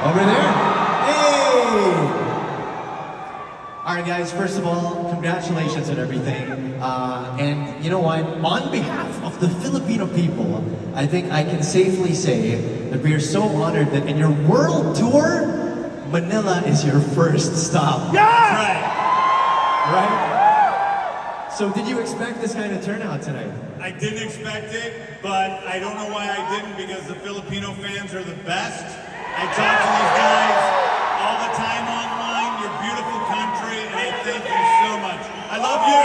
Over there. Hey! Alright guys, first of all, congratulations on everything. And you know what? On behalf of the Filipino people, I think I can safely say that we are so honored that in your world tour, Manila is your first stop. Yeah! Right? So did you expect this kind of turnout tonight? I didn't expect it, but I don't know why I didn't, because the Filipino fans are the best. I talk to these guys all the time online, your beautiful country, and I thank you so much. I love you!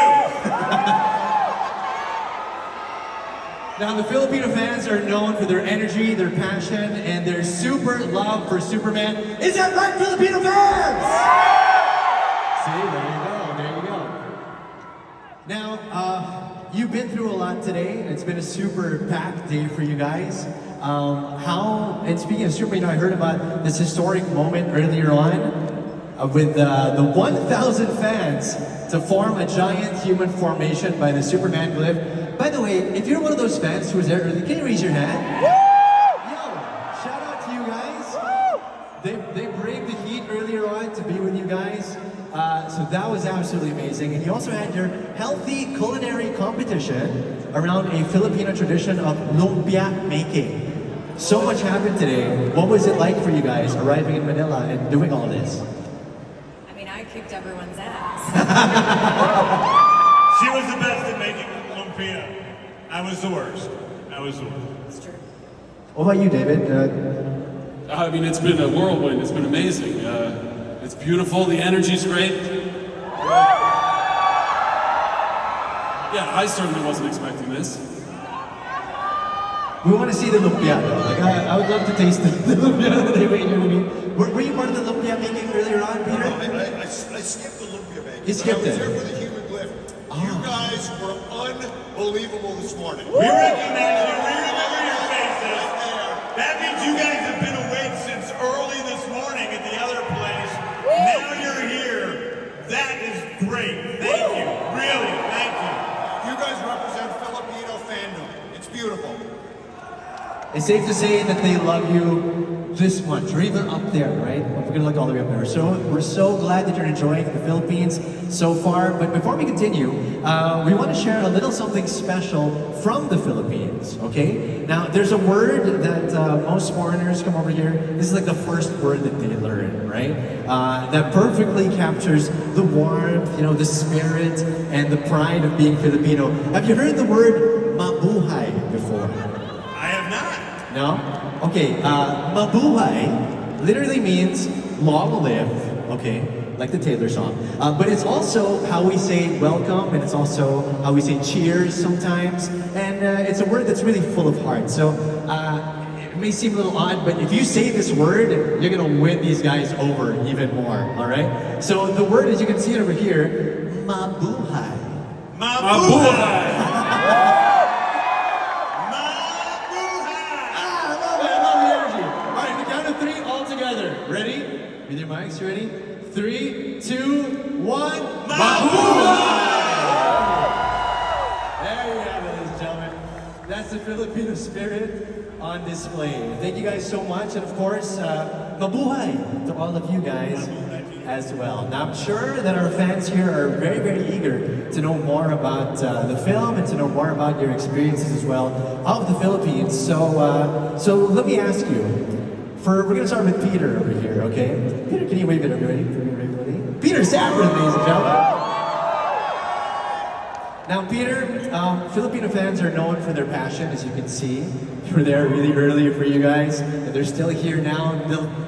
Now the Filipino fans are known for their energy, their passion, and their super love for Superman. Is that right, Filipino fans? See, there you go, there you go. Now, you've been through a lot today. It's been a super packed day for you guys. And speaking of Superman, I heard about this historic moment earlier on with the 1,000 fans to form a giant human formation by the Superman glyph. By the way, if you're one of those fans who was there early, can you raise your hand? Yo, shout out to you guys. They braved the heat earlier on to be with you guys. So that was absolutely amazing. And you also had your healthy culinary competition around a Filipino tradition of lumpia making. So much happened today. What was it like for you guys arriving in Manila and doing all this? I mean, I kicked everyone's ass. She was the best at making lumpia. I was the worst. It's true. What about you, David? I mean, it's been a whirlwind. It's been amazing. It's beautiful. The energy's great. Yeah, I certainly wasn't expecting this. We want to see the lumpia though. Like, I would love to taste the lumpia that they made, you know what I mean? Were you part of the lumpia making earlier on, Peter? No, I skipped the lumpia making. You skipped it? I was there for the human glyph. You guys were unbelievable this morning. We recognize you. We remember your faces. That means you guys have been awake since early this morning at the other place. Now you're here. That is great. Thank you. Really, thank you. You guys represent Filipino fandom. It's beautiful. It's safe to say that they love you this much, or even up there, right? We're gonna look all the way up there. We're so glad that you're enjoying the Philippines so far. But before we continue, we want to share a little something special from the Philippines, okay? Now, there's a word that most foreigners come over here. This is like the first word that they learn, right? That perfectly captures the warmth, you know, the spirit, and the pride of being Filipino. Have you heard the word mabuhay before? I have not. No? Okay, mabuhay literally means long live, okay, like the Taylor song. But it's also how we say welcome, and it's also how we say cheers sometimes. And it's a word that's really full of heart. So it may seem a little odd, but if you say this word, you're gonna win these guys over even more, all right? So the word, as you can see it over here, mabuhay. Mabuhay! Ready? With your mics, you ready? 3, 2, 1. Mabuhay! There you have it, ladies and gentlemen. That's the Filipino spirit on display. Thank you guys so much, and of course, mabuhay to all of you guys as well. Now, I'm sure that our fans here are very, very eager to know more about the film and to know more about your experiences as well of the Philippines. So let me ask you. We're going to start with Peter over here, okay? Peter, can you wave at everybody? Peter Safran, ladies and gentlemen. Now, Peter, Filipino fans are known for their passion, as you can see. They were there really early for you guys, and they're still here now.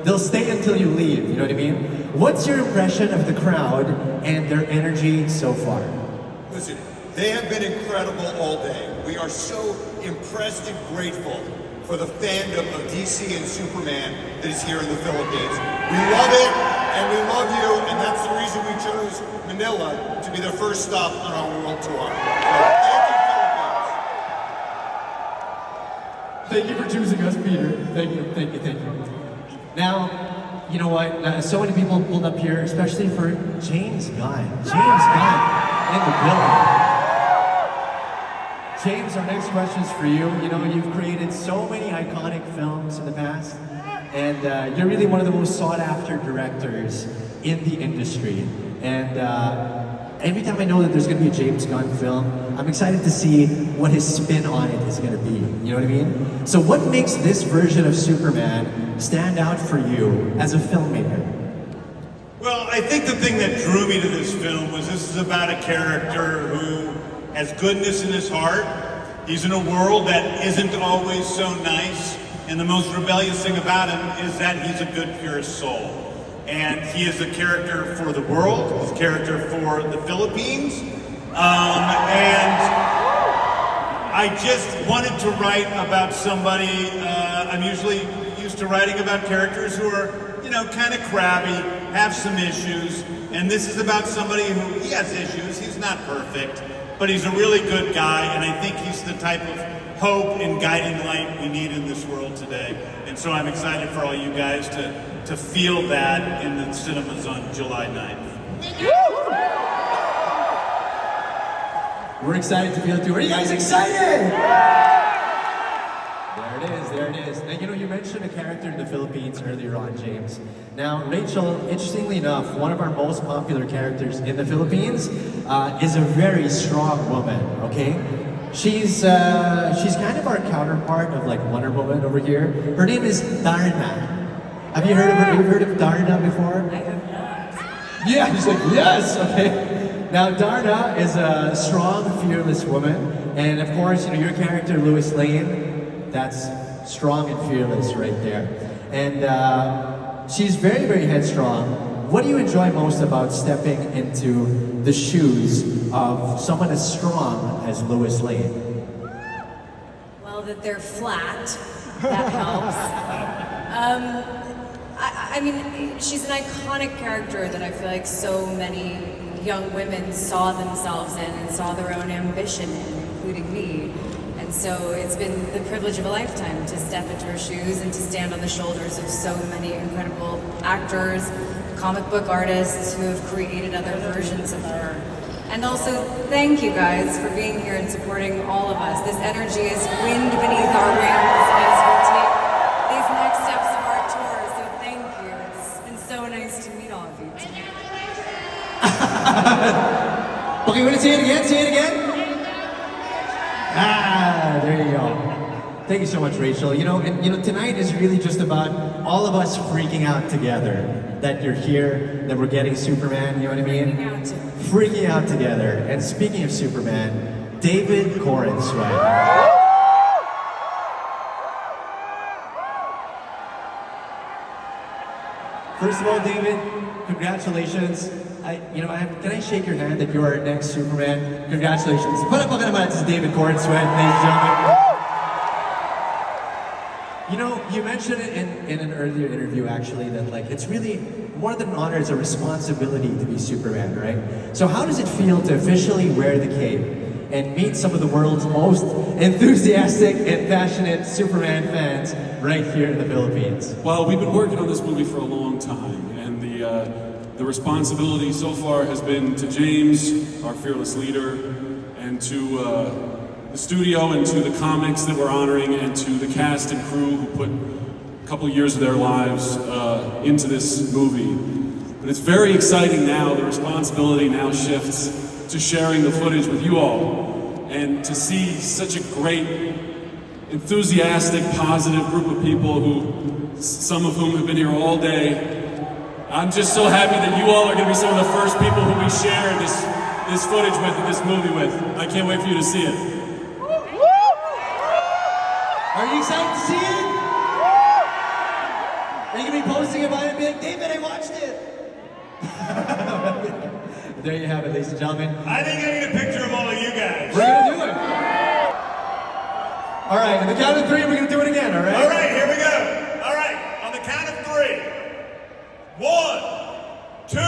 They'll stay until you leave, you know what I mean? What's your impression of the crowd and their energy so far? Listen, they have been incredible all day. We are so impressed and grateful for the fandom of DC and Superman that is here in the Philippines. We love it, and we love you, and that's the reason we chose Manila to be the first stop on our world tour. Thank you for choosing us, Peter. Thank you. Now, you know what? So many people pulled up here, especially for James Gunn. James Gunn in the building. James, our next question is for you. You know, you've created so many iconic films in the past, And you're really one of the most sought-after directors in the industry. And every time I know that there's going to be a James Gunn film, I'm excited to see what his spin on it is going to be. You know what I mean? So what makes this version of Superman stand out for you as a filmmaker? Well, I think the thing that drew me to this film was this is about a character who has goodness in his heart. He's in a world that isn't always so nice, and the most rebellious thing about him is that he's a good, pure soul. And he is a character for the world, he's a character for the Philippines, and I just wanted to write about somebody, I'm usually used to writing about characters who are, you know, kind of crabby, have some issues, and this is about somebody who, he has issues, he's not perfect, but he's a really good guy, and I think he's the type of hope and guiding light we need in this world today. And so I'm excited for all you guys to feel that in the cinemas on July 9th. We're excited to feel it too. Are you guys excited? There it is. Now, you know, you mentioned a character in the Philippines earlier on, James. Now, Rachel, interestingly enough, one of our most popular characters in the Philippines is a very strong woman, okay? She's kind of our counterpart of like Wonder Woman over here. Her name is Darna. Have you heard of her? Have you heard of Darna before? I have not. Yeah, he's like, yes, okay. Now, Darna is a strong, fearless woman. And of course, you know, your character, Lois Lane, that's strong and fearless right there. And she's very, very headstrong. What do you enjoy most about stepping into the shoes of someone as strong as Lois Lane? Well, that they're flat. That helps. I mean, she's an iconic character that I feel like so many young women saw themselves in and saw their own ambition in, including me. And so it's been the privilege of a lifetime to step into her shoes and to stand on the shoulders of so many incredible actors, comic book artists who have created other versions of her. And also, thank you guys for being here and supporting all of us. This energy is wind beneath our wings as we take these next steps of our tour. So thank you. It's been so nice to meet all of you tonight. Okay, want to say it again? Say it again? Ah, there you go. Thank you so much, Rachel. You know, and tonight is really just about all of us freaking out together. That you're here, that we're getting Superman, you know what I mean? Freaking out together. And speaking of Superman, David Corenswet. First of all, David, congratulations. Can I shake your hand that you're our next Superman? Congratulations. Put up naman, this is David Corenswet, ladies and gentlemen. You know, you mentioned it in an earlier interview, actually, that like it's really more than an honor, it's a responsibility to be Superman, right? So how does it feel to officially wear the cape and meet some of the world's most enthusiastic and passionate Superman fans right here in the Philippines? Well, we've been working on this movie for a long time, and the responsibility so far has been to James, our fearless leader, and to the studio and to the comics that we're honoring, and to the cast and crew who put a couple of years of their lives into this movie. But it's very exciting now. The responsibility now shifts to sharing the footage with you all, and to see such a great, enthusiastic, positive group of people who, some of whom have been here all day. I'm just so happy that you all are going to be some of the first people who we share this footage with, this movie with. I can't wait for you to see it. Are you excited to see it? Are you going to be posting about it and be like, David, I watched it? There you have it, ladies and gentlemen. I think I need a picture of all of you guys. We're going to do it. All right, on the count of three, we're going to do it again, all right? All right, here we go. All right, on the count of three. 1, 2,